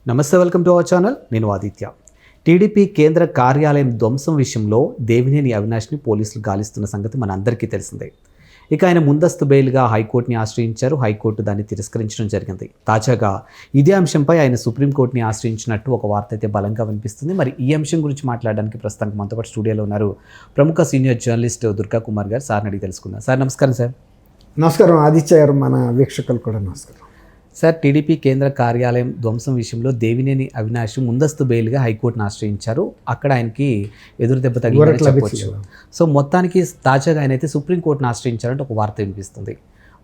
నమస్తే, welcome to our channel. నేను Aditya. TDP కేంద్ర కార్యాలయం ధ్వంసం విషయంలో దేవినేని అవినాష్ని పోలీసులు గాలిస్తున్న సంగతి మన అందరికీ తెలిసిందే. ఇక ఆయన ముందస్తు బెయిల్గా హైకోర్టుని ఆశ్రయించారు. హైకోర్టు దాన్ని తిరస్కరించడం జరిగింది. తాజాగా ఇదే అంశంపై ఆయన సుప్రీంకోర్టుని ఆశ్రయించినట్టు ఒక వార్త అయితే బలంగా వినిపిస్తుంది. మరి ఈ అంశం గురించి మాట్లాడడానికి ప్రస్తుతానికి మనతో పాటు స్టూడియోలో ఉన్నారు ప్రముఖ సీనియర్ జర్నలిస్ట్ దుర్గా కుమార్ గారు. సార్ని అడిగి తెలుసుకుందాం. సార్ నమస్కారం. సార్ నమస్కారం ఆదిత్య గారు, మన వీక్షకులు కూడా నమస్కారం. సార్, టీడీపీ కేంద్ర కార్యాలయం ధ్వంసం విషయంలో దేవినేని అవినాష్ ముందస్తు బెయిల్గా హైకోర్టును ఆశ్రయించారు. అక్కడ ఆయనకి ఎదురు దెబ్బ తగిలిందని చెప్పవచ్చు. సో మొత్తానికి తాజాగా ఆయన అయితే సుప్రీంకోర్టును ఆశ్రయించారంటే ఒక వార్త వినిపిస్తుంది.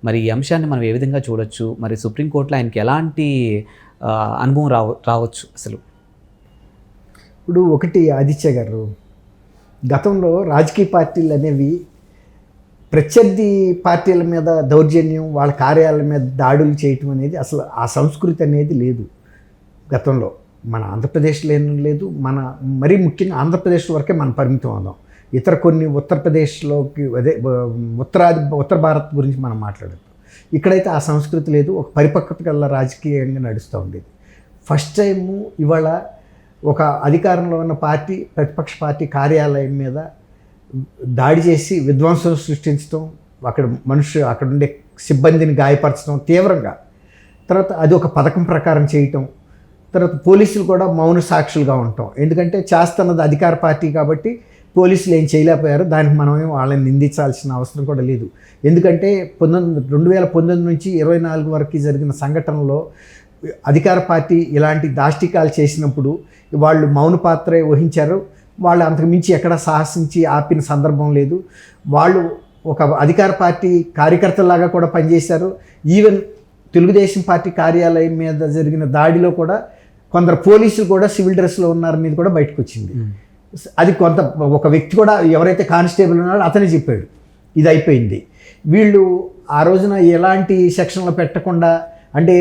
మరి ఈ అంశాన్ని మనం ఏ విధంగా చూడొచ్చు? మరి సుప్రీంకోర్టులో ఆయనకి ఎలాంటి అనుభవం రావచ్చు అసలు? ఇప్పుడు ఒకటి ఆదిత్య గారు, గతంలో రాజకీయ పార్టీలు అనేవి ప్రత్యర్థి పార్టీల మీద దౌర్జన్యం, వాళ్ళ కార్యాలయాల మీద దాడులు చేయటం అనేది అసలు ఆ సంస్కృతి అనేది లేదు గతంలో. మన ఆంధ్రప్రదేశ్లో ఏం లేదు. మన మరీ ముఖ్యంగా ఆంధ్రప్రదేశ్ వరకే మనం పరిమితం అవుదాం. ఇతర కొన్ని ఉత్తరప్రదేశ్లోకి ఉత్తర భారత్ గురించి మనం మాట్లాడద్దు. ఇక్కడైతే ఆ సంస్కృతి లేదు. ఒక పరిపక్వత గల రాజకీయంగా నడుస్తూ ఉండేది. ఫస్ట్ టైము ఇవాళ ఒక అధికారంలో ఉన్న పార్టీ ప్రతిపక్ష పార్టీ కార్యాలయం మీద దాడి చేసి విధ్వంసం సృష్టించడం, అక్కడ ఉండే సిబ్బందిని గాయపరచడం తీవ్రంగా, తర్వాత అది ఒక పథకం ప్రకారం చేయటం, తర్వాత పోలీసులు కూడా మౌన సాక్షులుగా ఉంటాం. ఎందుకంటే చేస్తున్నది అధికార పార్టీ కాబట్టి పోలీసులు ఏం చేయలేకపోయారు. దానికి మనమేం వాళ్ళని నిందించాల్సిన అవసరం కూడా లేదు. ఎందుకంటే 2019 నుంచి 24 వరకు జరిగిన సంఘటనలో అధికార పార్టీ ఇలాంటి దాష్టికాలు చేసినప్పుడు వాళ్ళు మౌన పాత్రే వహించారు. వాళ్ళు అంతకు మించి ఎక్కడ సాహసించి ఆపిన సందర్భం లేదు. వాళ్ళు ఒక అధికార పార్టీ కార్యకర్తలాగా కూడా పనిచేశారు. ఈవెన్ తెలుగుదేశం పార్టీ కార్యాలయం మీద జరిగిన దాడిలో కూడా కొందరు పోలీసులు కూడా సివిల్ డ్రెస్లో ఉన్నారనేది కూడా బయటకు వచ్చింది. అది ఒక వ్యక్తి కూడా, ఎవరైతే కానిస్టేబుల్ ఉన్నాడో అతనే చెప్పాడు ఇది అయిపోయింది. వీళ్ళు ఆ రోజున ఎలాంటి సెక్షన్లో పెట్టకుండా, అంటే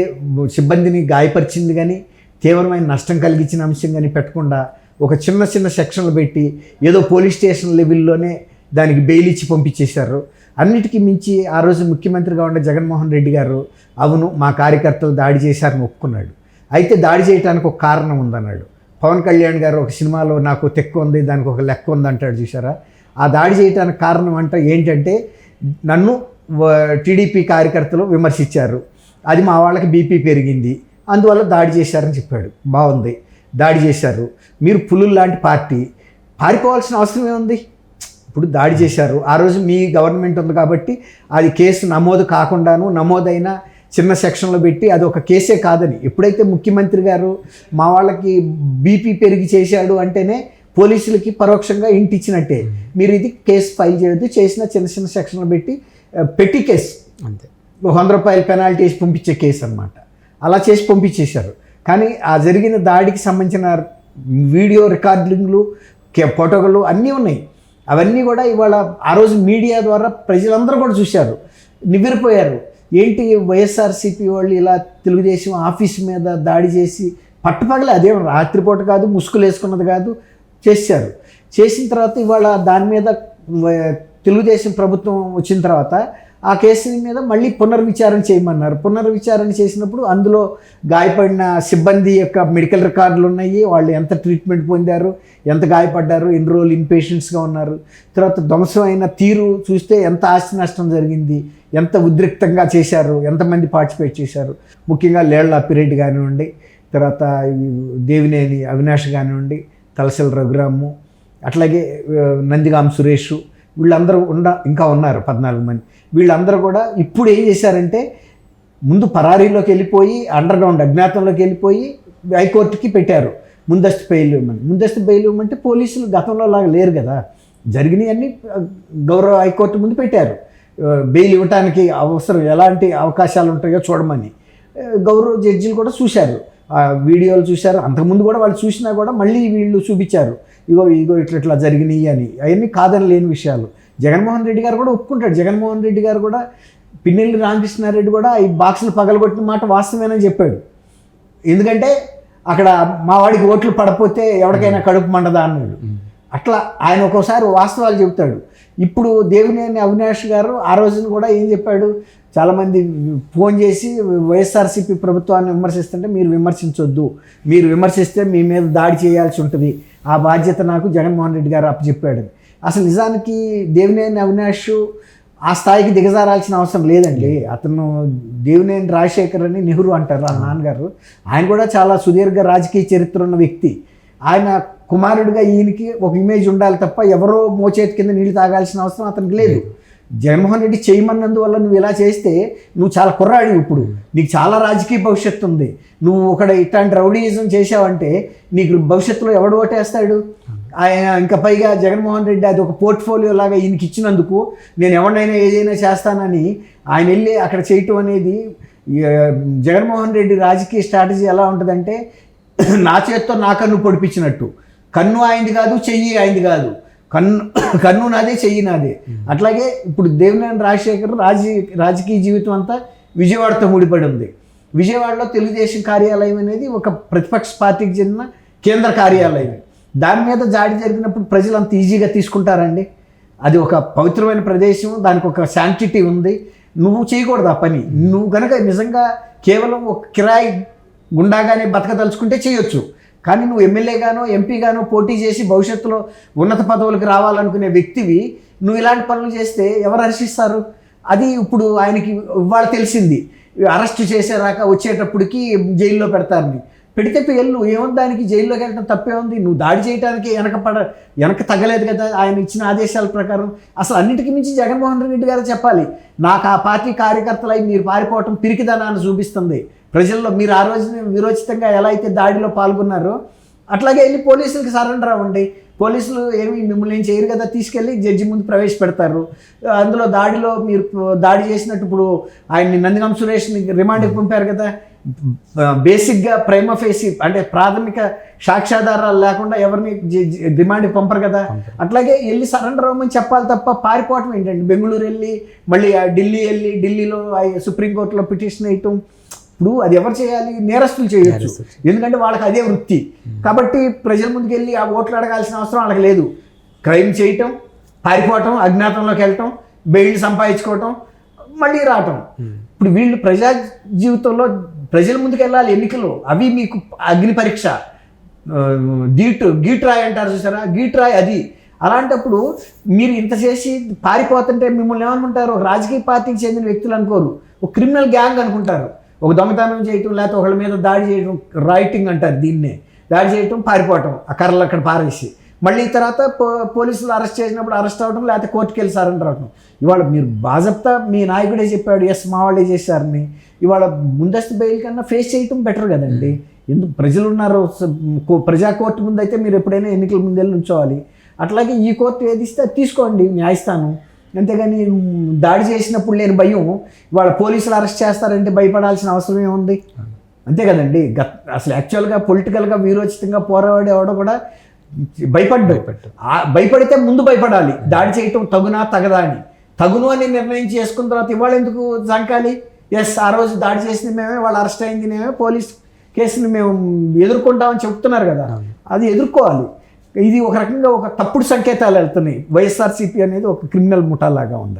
సిబ్బందిని గాయపరిచింది కానీ తీవ్రమైన నష్టం కలిగించిన అంశం కానీ పెట్టకుండా ఒక చిన్న సెక్షన్లు పెట్టి ఏదో పోలీస్ స్టేషన్ లెవెల్లోనే దానికి బెయిల్ ఇచ్చి పంపించేశారు. అన్నిటికీ మించి ఆ రోజు ముఖ్యమంత్రిగా ఉండే జగన్మోహన్ రెడ్డి గారు అవును మా కార్యకర్తలు దాడి చేశారని ఒప్పుకున్నాడు. అయితే దాడి చేయడానికి ఒక కారణం ఉందన్నాడు. పవన్ కళ్యాణ్ గారు ఒక సినిమాలో నాకు తెక్కు ఉంది, దానికి ఒక లెక్క ఉంది అంటాడు చూసారా. ఆ దాడి చేయడానికి కారణం ఏంటంటే నన్ను టీడీపీ కార్యకర్తలు విమర్శించారు, అది మా వాళ్ళకి బీపీ పెరిగింది, అందువల్ల దాడి చేశారని చెప్పాడు. బాగుంది, దాడి చేశారు. మీరు పులులు లాంటి పార్టీ, పారిపోవాల్సిన అవసరం ఏముంది? ఇప్పుడు దాడి చేశారు, ఆ రోజు మీ గవర్నమెంట్ ఉంది కాబట్టి అది కేసు నమోదు కాకుండాను, నమోదైన చిన్న సెక్షన్లో పెట్టి అది ఒక కేసే కాదని, ఎప్పుడైతే ముఖ్యమంత్రి గారు మా వాళ్ళకి బీపీ పెరిగి చేశాడు అంటేనే పోలీసులకి పరోక్షంగా ఇంటి ఇచ్చినట్టే. మీరు ఇది కేసు ఫైల్ చేయొద్దు, చేసిన చిన్న సెక్షన్లో పెట్టి కేసు అంతే, 100 రూపాయలు పెనాల్టీ వేసి పంపించే కేసు అనమాట. అలా చేసి పంపించేశారు. కానీ ఆ జరిగిన దాడికి సంబంధించిన వీడియో రికార్డింగ్లు, ఫోటోలు అన్నీ ఉన్నాయి. అవన్నీ కూడా ఇవాళ ఆ రోజు మీడియా ద్వారా ప్రజలందరూ కూడా చూశారు, నివ్వెరపోయారు. ఏంటి వైఎస్ఆర్సీపీ వాళ్ళు ఇలా తెలుగుదేశం ఆఫీస్ మీద దాడి చేసి పట్టుపగలే, అదేం రాత్రిపూట కాదు, ముసుగులు వేసుకున్నది కాదు, చేశారు. చేసిన తర్వాత ఇవాళ దాని మీద తెలుగుదేశం ప్రభుత్వం వచ్చిన తర్వాత ఆ కేసు మీద మళ్ళీ పునర్విచారణ చేయమన్నారు. పునర్విచారణ చేసినప్పుడు అందులో గాయపడిన సిబ్బంది యొక్క మెడికల్ రికార్డులు ఉన్నాయి, వాళ్ళు ఎంత ట్రీట్మెంట్ పొందారు, ఎంత గాయపడ్డారు, ఎన్ని రోజులు ఇన్పేషెంట్స్గా ఉన్నారు, తర్వాత ధ్వంసం అయిన తీరు చూస్తే ఎంత ఆస్తి నష్టం జరిగింది, ఎంత ఉద్రిక్తంగా చేశారు, ఎంతమంది పార్టిసిపేట్ చేశారు. ముఖ్యంగా లేళ్ల అప్పిరెడ్డి కానివ్వండి, తర్వాత దేవినేని అవినాష్ కానివ్వండి, తలసల రఘురాము, అట్లాగే నందిగాం సురేష్, వీళ్ళందరూ ఇంకా ఉన్నారు 14 మంది. వీళ్ళందరూ కూడా ఇప్పుడు ఏం చేశారంటే ముందు పరారీలోకి వెళ్ళిపోయి అండర్గ్రౌండ్ అజ్ఞాతంలోకి వెళ్ళిపోయి హైకోర్టుకి పెట్టారు ముందస్తు బెయిల్ ఇవ్వమని. ముందస్తు బెయిల్ ఇవ్వమంటే పోలీసులు గతంలో లాగా లేరు కదా, జరిగినవన్నీ గౌరవ హైకోర్టు ముందు పెట్టారు. బెయిల్ ఇవ్వటానికి ఎలాంటి అవకాశాలు ఉంటాయో చూడమని గౌరవ జడ్జిలు కూడా చూశారు, వీడియోలు చూశారు. అంతకుముందు కూడా వాళ్ళు చూసినా కూడా మళ్ళీ వీళ్ళు చూపించారు, ఇగో ఇట్లా జరిగినాయి అని. అవన్నీ కాదని లేని విషయాలు. జగన్మోహన్ రెడ్డి గారు కూడా ఒప్పుకుంటాడు. జగన్మోహన్ రెడ్డి గారు కూడా, పిన్నెల్లి రామకృష్ణారెడ్డి కూడా ఈ బాక్సులు పగలగొట్టిన మాట వాస్తవేనని చెప్పాడు. ఎందుకంటే అక్కడ మా వాడికి ఓట్లు పడపోతే ఎవరికైనా కడుపు మండదా అన్నాడు. అట్లా ఆయన ఒక్కోసారి వాస్తవాలు చెబుతాడు. ఇప్పుడు దేవినేని అవినాష్ గారు ఆ రోజున కూడా ఏం చెప్పాడు, చాలామంది ఫోన్ చేసి వైఎస్ఆర్సీపీ ప్రభుత్వాన్ని విమర్శిస్తుంటే మీరు విమర్శించొద్దు, మీరు విమర్శిస్తే మీ మీద దాడి చేయాల్సి ఉంటుంది, ఆ బాధ్యత నాకు జగన్మోహన్ రెడ్డి గారు అప్పచెప్పాడు. అసలు నిజానికి దేవినేని అవినాష్ ఆ స్థాయికి దిగజారాల్సిన అవసరం లేదండి. అతను దేవినేని రాజశేఖర్ అని నెహ్రూ అంటారు ఆ నాన్నగారు, ఆయన కూడా చాలా సుదీర్ఘ రాజకీయ చరిత్ర ఉన్న వ్యక్తి. ఆయన కుమారుడిగా ఈయనకి ఒక ఇమేజ్ ఉండాలి తప్ప ఎవరో మోచేతి కింద నీళ్ళు తాగాల్సిన అవసరం అతనికి లేదు. జగన్మోహన్ రెడ్డి చేయమన్నందువల్ల నువ్వు ఇలా చేస్తే నువ్వు చాలా కుర్రాడివి, ఇప్పుడు నీకు చాలా రాజకీయ భవిష్యత్తు ఉంది. నువ్వు ఇట్లాంటి రౌడీయిజం చేసావంటే నీకు భవిష్యత్తులో ఎవడు ఓటేస్తాడు? ఆయన ఇంకా పైగా జగన్మోహన్ రెడ్డి అది ఒక పోర్ట్ఫోలియో లాగా ఈయనకి ఇచ్చినందుకు నేను ఎవరినైనా ఏదైనా చేస్తానని ఆయన వెళ్ళి అక్కడ చేయటం అనేది, జగన్మోహన్ రెడ్డి రాజకీయ స్ట్రాటజీ ఎలా ఉంటుందంటే నా చేత్తో నా కన్ను పొడిపించినట్టు. కన్ను అయింది కాదు, చెయ్యి అయింది కాదు, కన్ను నాదే, చెయ్యి నాదే. అట్లాగే ఇప్పుడు దేవినేని రాజశేఖర్ రాజకీయ జీవితం అంతా విజయవాడతో ముడిపడి ఉంది. విజయవాడలో తెలుగుదేశం కార్యాలయం అనేది ఒక ప్రతిపక్ష పార్టీకి చెందిన కేంద్ర కార్యాలయం. దాని మీద దాడి జరిగినప్పుడు ప్రజలు అంత ఈజీగా తీసుకుంటారండి? అది ఒక పవిత్రమైన ప్రదేశం, దానికి ఒక శాంటిటీ ఉంది. నువ్వు చేయకూడదు ఆ పని. నువ్వు కనుక నిజంగా కేవలం ఒక కిరాయి గుండాగానే బతకదలుచుకుంటే చేయొచ్చు, కానీ నువ్వు ఎమ్మెల్యేగానో ఎంపీగానో పోటీ చేసి భవిష్యత్తులో ఉన్నత పదవులకు రావాలనుకునే వ్యక్తివి నువ్వు ఇలాంటి పనులు చేస్తే ఎవరు హర్షిస్తారు? అది ఇప్పుడు ఆయనకి ఇవాళ తెలిసింది. అరెస్ట్ చేసేరాక వచ్చేటప్పటికి జైల్లో పెడతారని. పెడితే వెళ్ళు, ఏముంది దానికి? జైల్లోకి వెళ్ళడం తప్పే ఉంది. నువ్వు దాడి చేయడానికి వెనక తగ్గలేదు కదా ఆయన ఇచ్చిన ఆదేశాల ప్రకారం. అసలు అన్నిటికీ మించి జగన్మోహన్ రెడ్డి గారు చెప్పాలి, నాకు ఆ పార్టీ కార్యకర్తలై మీరు పారిపోవటం పిరికిదనాన్ని చూపిస్తుంది ప్రజల్లో. మీరు ఆ రోజున విరోచితంగా ఎలా అయితే దాడిలో పాల్గొన్నారో అట్లాగే వెళ్ళి పోలీసులకి సరెండర్ అవ్వండి. పోలీసులు ఏమి మిమ్మల్ని ఏం చేయరు కదా, తీసుకెళ్ళి జడ్జి ముందు ప్రవేశపెడతారు. అందులో దాడిలో మీరు దాడి చేసినట్టు ఇప్పుడు ఆయన్ని నందిగం సురేష్ని రిమాండ్కి పంపారు కదా. బేసిక్గా ప్రైమా ఫేసి అంటే ప్రాథమిక సాక్ష్యాధారాలు లేకుండా ఎవరిని రిమాండ్కి పంపరు కదా. అట్లాగే వెళ్ళి సరెండర్ అవ్వమని చెప్పాలి తప్ప పారిపోవటం ఏంటండి? బెంగళూరు వెళ్ళి మళ్ళీ ఢిల్లీ వెళ్ళి ఢిల్లీలో సుప్రీంకోర్టులో పిటిషన్ వేయటం, ఇప్పుడు అది ఎవరు చేయాలి? నేరస్తులు చేయొచ్చు, ఎందుకంటే వాళ్ళకి అదే వృత్తి. కాబట్టి ప్రజల ముందుకు వెళ్ళి ఆ ఓట్లు అడగాల్సిన అవసరం వాళ్ళకి లేదు. క్రైమ్ చేయటం, పారిపోవటం, అజ్ఞాతంలోకి వెళ్ళటం, బెయిల్ సంపాదించుకోవటం, మళ్ళీ రావటం. ఇప్పుడు వీళ్ళు ప్రజా జీవితంలో ప్రజల ముందుకు వెళ్ళాలి. ఎన్నికలు అవి మీకు అగ్ని పరీక్ష. గీట్రాయ్ అంటారు చూసారా, గీట్రాయ్ అది. అలాంటప్పుడు మీరు ఇంత చేసి పారిపోతుంటే మిమ్మల్ని ఏమనుకుంటారు? ఒక రాజకీయ పార్టీకి చెందిన వ్యక్తులు అనుకోరు, ఒక క్రిమినల్ గ్యాంగ్ అనుకుంటారు. ఒక దొంగతనం చేయటం, లేకపోతే ఒకళ్ళ మీద దాడి చేయడం, రైటింగ్ అంటారు దీన్నే, దాడి చేయటం, పారిపోవటం, ఆ కర్రలు అక్కడ పారేసి మళ్ళీ తర్వాత పోలీసులు అరెస్ట్ చేసినప్పుడు అరెస్ట్ అవ్వడం, లేకపోతే కోర్టుకు వెళ్ళి సరెండర్ అవ్వడం. ఇవాళ మీరు బాజప్తా మీ నాయకుడే చెప్పాడు, ఎస్ మా వాళ్ళే చేశారని. ఇవాళ ముందస్తు బెయిల్ కన్నా ఫేస్ చేయటం బెటర్ కదండి. ఎందుకు? ప్రజలు ఉన్నారు. ప్రజా కోర్టు ముందు అయితే మీరు ఎప్పుడైనా ఎన్నికల ముందెళ్ళి ఉంచోవాలి. అట్లాగే ఈ కోర్టు ఏది ఇస్తే అది తీసుకోండి, న్యాయస్థానం. అంతేగాని దాడి చేసినప్పుడు లేని భయం ఇవాళ పోలీసులు అరెస్ట్ చేస్తారంటే భయపడాల్సిన అవసరం ఏముంది? అంతే కదండి. అసలు యాక్చువల్గా పొలిటికల్గా వీరోచితంగా పోరాడేవాడు కూడా భయపడితే ముందు భయపడాలి. దాడి చేయటం తగునా తగదా అని, తగును అని నిర్ణయం చేసుకున్న తర్వాత ఇవాళ ఎందుకు జంకాలి? ఎస్ ఆ రోజు దాడి చేసింది మేమే, వాళ్ళు అరెస్ట్ అయింది మేమే, పోలీస్ కేసుని మేము ఎదుర్కొంటామని చెప్తున్నారు కదా, అది ఎదుర్కోవాలి. ఇది ఒక రకంగా ఒక తప్పుడు సంకేతాలు వెళ్తున్నాయి. వైఎస్ఆర్సీపీ అనేది ఒక క్రిమినల్ ముఠాలాగా ఉంది.